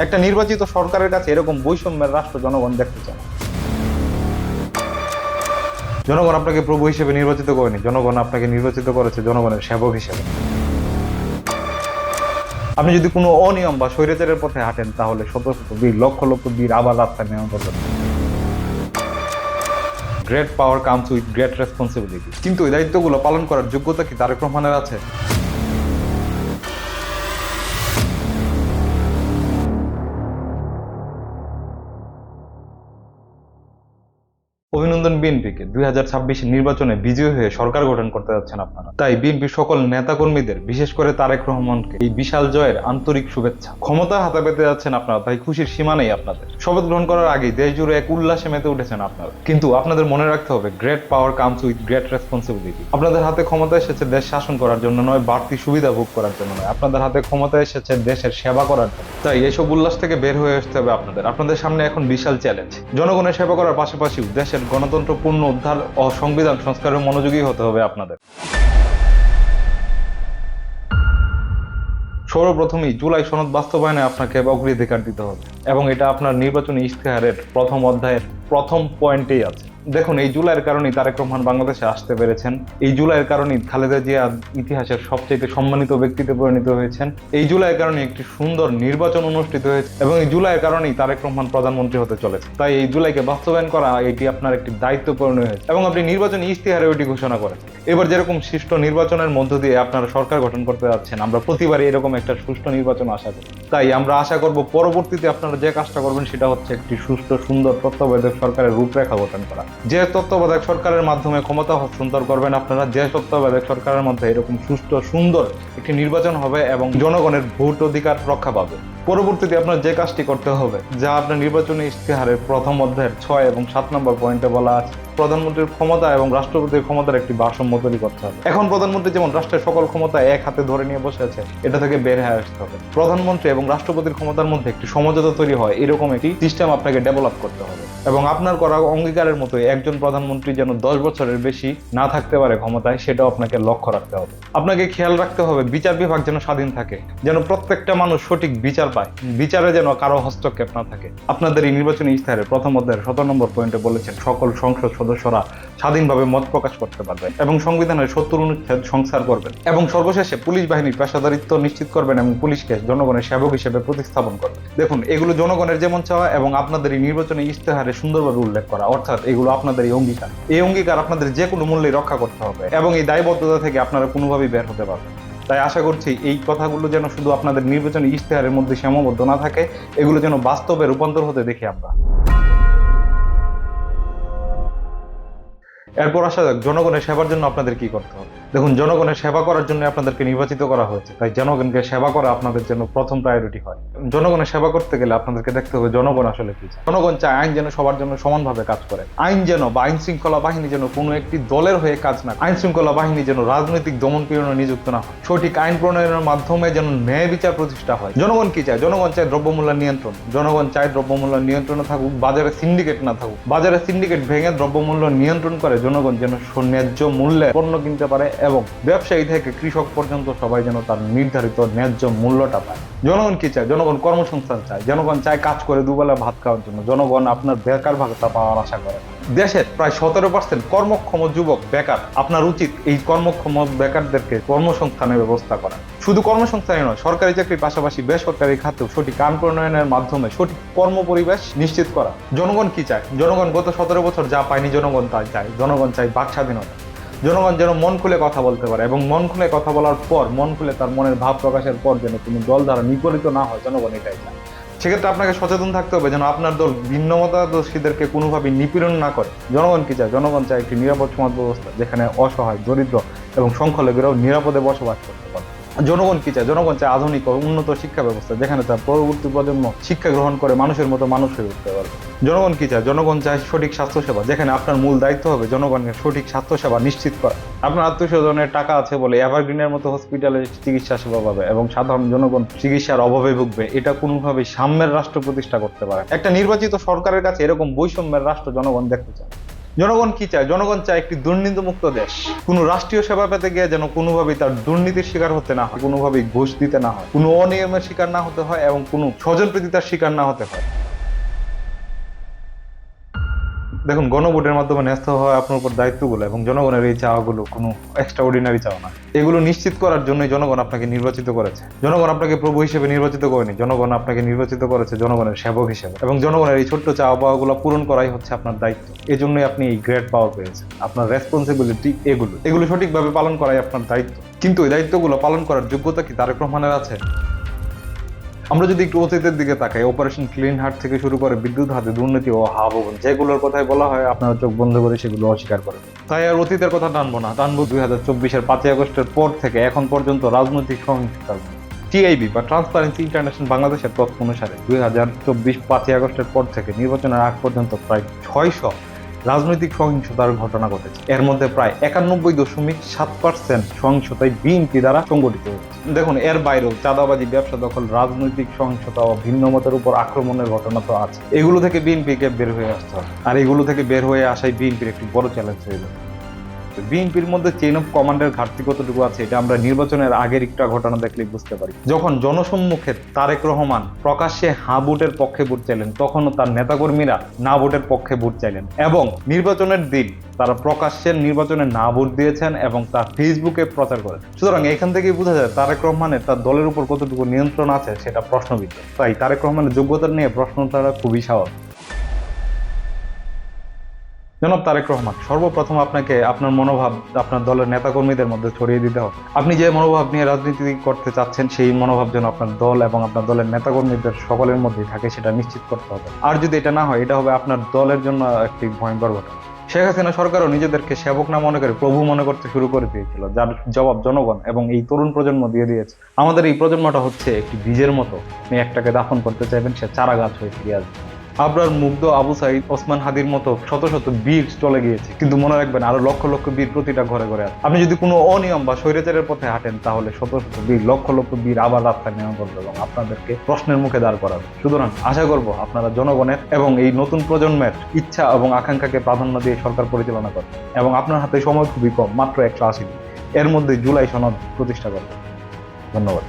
একটা নির্বাচিত সরকারের কাছে এরকম বৈষম্যের রাষ্ট্র জনগণ দেখতে চায় না। জনগণ আপনাকে প্রভু হিসেবে নির্বাচিত করেনি, জনগণ আপনাকে নির্বাচিত করেছে জনগণের সেবক হিসেবে। আপনি যদি কোনো অনিয়ম বা স্বৈরাচারের পথে হাঁটেন তাহলে শত শত বীর, লক্ষ লক্ষ বীর আবার রাস্তায় নেমে পড়বেন। Great power comes with great responsibility. কিন্তু এই দায়িত্বগুলো পালন করার যোগ্যতা কি তারেক রহমানের আছে? অভিনন্দন বিএনপিকে 2026 নির্বাচনে বিজয়ী হয়ে সরকার গঠন করতে যাচ্ছেন আপনারা। তাই বিএনপির সকল নেতাকর্মীদের, বিশেষ করে তারেক রহমানকে এই বিশাল জয়ের আন্তরিক শুভেচ্ছা। ক্ষমতা হাতে পেতে যাচ্ছেন আপনারা, তাই খুশির সীমা নেই আপনাদের। শপথ গ্রহণ করার আগেই দেশ জুড়ে এক উল্লাসে মেতে উঠেছেন আপনারা। কিন্তু আপনাদের মনে রাখতে হবে, great power comes with great responsibility. আপনাদের হাতে ক্ষমতা এসেছে দেশ শাসন করার জন্য নয়, বাড়তি সুবিধা ভোগ করার জন্য নয়। আপনাদের হাতে ক্ষমতা এসেছে দেশের সেবা করার জন্য। তাই এইসব উল্লাস থেকে বের হয়ে আসতে হবে আপনাদের। আপনাদের সামনে এখন বিশাল চ্যালেঞ্জ। জনগণের সেবা করার পাশাপাশি দেশের গণতন্ত্র পূর্ণ উদ্ধার ও সংবিধান সংস্কারের মনোযোগী হতে হবে আপনাদের। সর্বপ্রথমেই জুলাই সনদ বাস্তবায়নে আপনাকে অগ্রাধিকার দিতে হবে, এবং এটা আপনার নির্বাচনী ইশতেহারের প্রথম অধ্যায়ের প্রথম পয়েন্টেই আছে। দেখুন, এই জুলাইয়ের কারণেই তারেক রহমান বাংলাদেশে আসতে পেরেছেন। এই জুলাইয়ের কারণেই খালেদা জিয়া ইতিহাসের সবচেয়ে সম্মানিত ব্যক্তিতে পরিণত হয়েছেন। এই জুলাইয়ের কারণে একটি সুন্দর নির্বাচন অনুষ্ঠিত হয়েছে, এবং এই জুলাইয়ের কারণেই তারেক রহমান প্রধানমন্ত্রী হতে চলেছে। তাই এই জুলাইকে বাস্তবায়ন করা এটি আপনার একটি দায়িত্ব পরিণত হয়েছে, এবং আপনি নির্বাচনী ইশতেহারে ওইটি ঘোষণা করেন। এবার যেরকম সুষ্ঠু নির্বাচনের মধ্য দিয়ে আপনারা সরকার গঠন করতে যাচ্ছেন, আমরা প্রতিবারই এরকম একটা সুষ্ঠু নির্বাচন আশা করি। তাই আমরা আশা করব পরবর্তীতে আপনারা যে কাজটা করবেন সেটা হচ্ছে একটি সুষ্ঠু, সুন্দর তত্ত্বাবধায়ক সরকারের রূপরেখা গঠন করা। যে তত্ত্বাবধায়ক সরকারের মাধ্যমে ক্ষমতা হস্তান্তর করবেন আপনারা, যে তত্ত্বাবধায়ক সরকারের মধ্যে এরকম সুষ্ঠু, সুন্দর একটি নির্বাচন হবে এবং জনগণের ভোট অধিকার রক্ষা পাবে। পরবর্তীতে আপনার যে কাজটি করতে হবে, যা আপনার নির্বাচনী ইশতেহারের প্রথম অধ্যায়ের 6 এবং 7 নম্বর পয়েন্টে বলা আছে, প্রধানমন্ত্রীর ক্ষমতা এবং রাষ্ট্রপতির ক্ষমতার একটি ভারসাম্য তৈরি করতে হবে। এখন প্রধানমন্ত্রী যেমন রাষ্ট্রের সকল ক্ষমতা এক হাতে ধরে নিয়ে বসে আছে, এটা থেকে বের হয়ে আসতে হবে। প্রধানমন্ত্রী এবং রাষ্ট্রপতির ক্ষমতার মধ্যে একটি সমঝোতা তৈরি হয়, এরকম একটি সিস্টেম আপনাকে ডেভেলপ করতে হবে। এবং আপনার করা অঙ্গীকারের মতো একজন প্রধানমন্ত্রী যেন 10 বছরের বেশি না থাকতে পারে ক্ষমতায়, সেটাও আপনাকে লক্ষ্য রাখতে হবে। আপনাকে খেয়াল রাখতে হবে বিচার বিভাগ যেন স্বাধীন থাকে, যেন প্রত্যেকটা মানুষ সঠিক বিচার পায়, বিচারে যেন কারো হস্তক্ষেপ না থাকে। আপনাদের এই নির্বাচনী ইশতেহারের প্রথম অধ্যায়ের 17 নম্বর পয়েন্টে বলেছেন, সকল সংসদ সদস্যরা স্বাধীনভাবে মত প্রকাশ করতে পারবে এবং সংবিধানের 70 অনুচ্ছেদ সংস্কার করবেন। এবং সর্বশেষে পুলিশ বাহিনীর পেশাদারিত্ব নিশ্চিত করবেন এবং পুলিশকে জনগণের সেবক হিসেবে প্রতিস্থাপন করবেন। দেখুন, এগুলো জনগণের যেমন চাওয়া এবং আপনাদের এই নির্বাচনী ইশতেহারে সুন্দরভাবে উল্লেখ করা, অর্থাৎ এগুলো আপনাদের এই অঙ্গীকার। এই অঙ্গীকার আপনাদের যে কোনো মূল্যে রক্ষা করতে হবে, এবং এই দায়বদ্ধতা থেকে আপনারা কোনোভাবেই বের হতে পারবেন। তাই আশা করছি এই কথাগুলো যেন শুধু আপনাদের নির্বাচনী ইশতেহারের মধ্যে সীমাবদ্ধ না থাকে, এগুলো যেন বাস্তবে রূপান্তর হতে দেখি আমরা। এরপর আসা যাক জনগণের সেবার জন্য আপনাদের কি করতে হবে। দেখুন, জনগণের সেবা করার জন্য আপনাদেরকে নির্বাচিত করা হয়েছে, তাই জনগণকে সেবা করা আপনাদের জন্য প্রথম প্রায়োরিটি হয়। জনগণের সেবা করতে গেলে আপনাদেরকে দেখতে হবে জনগণ আসলে কি চায়। জনগণ চায় আইন যেন সবার জন্য সমানভাবে কাজ করে। আইন যেন বা আইন শৃঙ্খলা বাহিনী যেন কোনো একটি দলের হয়ে কাজ না, আইন শৃঙ্খলা বাহিনী যেন রাজনৈতিক দমন পীড়নে নিযুক্ত না হয়। সঠিক আইন প্রণয়নের মাধ্যমে যেন ন্যায় বিচার প্রতিষ্ঠা হয়। জনগণ কি চায়? জনগণ চায় দ্রব্যমূল্য নিয়ন্ত্রণ। জনগণ চায় দ্রব্যমূল্য নিয়ন্ত্রণে থাকুক, বাজারে সিন্ডিকেট না থাকুক। বাজারে সিন্ডিকেট ভেঙে দ্রব্যমূল্য নিয়ন্ত্রণ করে জনগণ যেন ন্যায্য মূল্যে পণ্য কিনতে পারে, এবং ব্যবসায়ী থেকে কৃষক পর্যন্ত সবাই যেন তার নির্ধারিত ন্যায্য মূল্যটা পায়। জনগণ কি চায়? জনগণ কর্মসংস্থান চায়। জনগণ চায় কাজ করে দুবেলা ভাত খাওয়ার জন্য। জনগণ আপনার বেকার ভাতা পাওয়ার আশা করে। দেশের প্রায় 17% কর্মক্ষম যুবক বেকার। আপনার উচিত এই কর্মক্ষম বেকারদেরকে কর্মসংস্থানের ব্যবস্থা করা। শুধু কর্মসংস্থানই নয়, সরকারি চাকরির পাশাপাশি বেসরকারি খাতেও সঠিক আইন প্রণয়নের মাধ্যমে সঠিক কর্মপরিবেশ নিশ্চিত করা। জনগণ কি চায়? জনগণ গত 17 বছর যা পায়নি জনগণ তাই চায়। জনগণ চায় বাক স্বাধীনতা। জনগণ যেন মন খুলে কথা বলতে পারে, এবং মন খুলে কথা বলার পর, মন খুলে তার মনের ভাব প্রকাশের পর যেন কোনো দল দ্বারা নিপীড়িত না হয়, জনগণ এটাই চায়। সেক্ষেত্রে আপনাকে সচেতন থাকতে হবে যেন আপনার দল ভিন্নমতাদর্শীদেরকে কোনোভাবে নিপীড়ন না করে। জনগণ কি চায়? জনগণ চায় একটি নিরাপদ সমাজ ব্যবস্থা, যেখানে অসহায়, দরিদ্র এবং সংখ্যালঘুরাও নিরাপদে বসবাস করতে পারে। জনগণ কি চায়? জনগণ চায় আধুনিক ও উন্নত শিক্ষা ব্যবস্থা, যেখানে তার পরবর্তী প্রজন্ম শিক্ষা গ্রহণ করে মানুষের মতো মানুষ হয়ে উঠতে পারবে। জনগণ কি চায়? জনগণ চায় সঠিক স্বাস্থ্যসেবা, যেখানে আপনার মূল দায়িত্ব হবে জনগণের সঠিক স্বাস্থ্যসেবা নিশ্চিত করা। আপনার আত্মীয়স্বজনের টাকা আছে বলে এভারগ্রিনের মতো হসপিটালে চিকিৎসা সেবা পাবে, এবং সাধারণ জনগণ চিকিৎসার অভাবে ভুগবে। এটা কোনোভাবেই সাম্যের রাষ্ট্র প্রতিষ্ঠা করতে পারে। একটা নির্বাচিত সরকারের কাছে এরকম বৈষম্যের রাষ্ট্র জনগণ দেখতে চায়। জনগণ কি চায়? জনগণ চায় একটি দুর্নীতিমুক্ত দেশ। কোনো রাষ্ট্রীয় সেবা পেতে গিয়ে যেন কোনোভাবেই তার দুর্নীতির শিকার হতে না হয়, কোনোভাবেই ঘুষ দিতে না হয়, কোনো অনিয়মের শিকার না হতে হয় এবং কোনো স্বজনপ্রীতিতার শিকার না হতে হয়। দেখুন, গণভোটের মাধ্যমে ন্যস্ত হয় আপনার উপর দায়িত্বগুলো এবং জনগণের এই চাওয়াগুলো কোনো এক্সট্রা অর্ডিনারি চাওয়া না। এগুলো নিশ্চিত করার জন্যই জনগণ আপনাকে নির্বাচিত করেছে। জনগণ আপনাকে প্রভু হিসেবে নির্বাচিত করেনি, জনগণ আপনাকে নির্বাচিত করেছে জনগণের সেবক হিসেবে। এবং জনগণের এই ছোট্ট চাওয়া পাওয়াগুলো পূরণ করাই হচ্ছে আপনার দায়িত্ব। এই জন্যই আপনি এই গ্রেট পাওয়ার পেয়েছেন। আপনার রেসপন্সিবিলিটি এগুলো সঠিকভাবে পালন করাই আপনার দায়িত্ব। কিন্তু এই দায়িত্বগুলো পালন করার যোগ্যতা কি তারেক রহমানের আছে? আমরা যদি একটু অতীতের দিকে তাকাই, অপারেশন ক্লিন হার্ট থেকে শুরু করে বিদ্যুৎ হাতে দুর্নীতি ও হাবুবন যেগুলোর কথাই বলা হয়, আপনারা চোখ বন্ধ করে সেগুলো অস্বীকার করেন। তাই আর অতীতের কথা টানবো না, টানবো 2024-এর 5ই আগস্টের পর থেকে এখন পর্যন্ত রাজনৈতিক সহিংসতার। টিআইবি বা ট্রান্সপারেন্সি ইন্টারন্যাশনাল বাংলাদেশের তথ্য অনুসারে 2024 5ই আগস্টের পর থেকে নির্বাচনের আগ পর্যন্ত প্রায় 600 রাজনৈতিক সহিংসতার ঘটনা ঘটেছে। এর মধ্যে প্রায় 91.7% সহিংসতায় বিএনপি দ্বারা সংগঠিত হয়েছে। দেখুন, এর বাইরেও চাঁদাবাজি, ব্যবসা দখল, রাজনৈতিক সহিংসতা ও ভিন্ন মতের উপর আক্রমণের ঘটনা তো আছে। এগুলো থেকে বিএনপিকে বের হয়ে আসতে হবে, আর এগুলো থেকে বের হয়ে আসাই বিএনপির একটি বড় চ্যালেঞ্জ হয়ে যাবে। বিএনপির মধ্যে চেইন অফ কমান্ডের ঘাটতি কতটুকু আছে এটা আমরা নির্বাচনের আগের একটা ঘটনা দেখলেই বুঝতে পারি। যখন জনসম্মুখে তারেক রহমান প্রকাশ্যে হা ভোটের পক্ষে ভোট চাইলেন, তখনও তার নেতাকর্মীরা না ভোটের পক্ষে ভোট চাইলেন এবং নির্বাচনের দিন তারা প্রকাশ্যে নির্বাচনে না ভোট দিয়েছেন এবং তা ফেসবুকে প্রচার করেন। সুতরাং এখান থেকেই বোঝা যায় তারেক রহমানের তার দলের উপর কতটুকু নিয়ন্ত্রণ আছে সেটা প্রশ্নবিদ্ধ। তাই তারেক রহমানের যোগ্যতা নিয়ে প্রশ্ন তারা খুবই স্বাভাবিক। জনাব তারেক রহমান, সর্বপ্রথম আপনাকে আপনার মনোভাব আপনার দলের নেতাকর্মীদের মধ্যে ছড়িয়ে দিতে হবে। আপনি যে মনোভাব নিয়ে রাজনীতি করতে চাচ্ছেন সেই মনোভাব যেন আপনার দল এবং আপনার দলের নেতাকর্মীদের সকলের মধ্যেই থাকে সেটা নিশ্চিত করতে হবে। আর যদি এটা না হয়, এটা হবে আপনার দলের জন্য একটি ভয়ঙ্কর ঘটনা। শেখ হাসিনা সরকারও নিজেদেরকে সেবক না মনে করে প্রভু মনে করতে শুরু করে দিয়েছিল, যার জবাব জনগণ এবং এই তরুণ প্রজন্ম দিয়ে দিয়েছে। আমাদের এই প্রজন্মটা হচ্ছে একটি বীজের মতো, আপনি একটাকে দাফন করতে চাইবেন, সে চারা গাছ হয়ে ফিরে আসবে। আবরার, মুগ্ধ, আবু সাইদ, ওসমান হাদির মতো শত শত বীর চলে গিয়েছে, কিন্তু মনে রাখবেন আরো লক্ষ লক্ষ বীর প্রতিটা ঘরে ঘরে আছে। আপনি যদি কোনো অনিয়ম বা স্বৈরাচারের পথে হাঁটেন, তাহলে শত শত বীর, লক্ষ লক্ষ বীর আবার রাস্তায় নেমে পড়বে এবং আপনাদেরকে প্রশ্নের মুখে দাঁড় করাবে। সুতরাং আশা করব আপনারা জনগণের এবং এই নতুন প্রজন্মের ইচ্ছা এবং আকাঙ্ক্ষাকে প্রাধান্য দিয়ে সরকার পরিচালনা করবেন এবং আপনার হাতে সময় খুবই কম, মাত্র 180 দিন। এর মধ্যে জুলাই সনদ প্রতিষ্ঠা করবেন। ধন্যবাদ।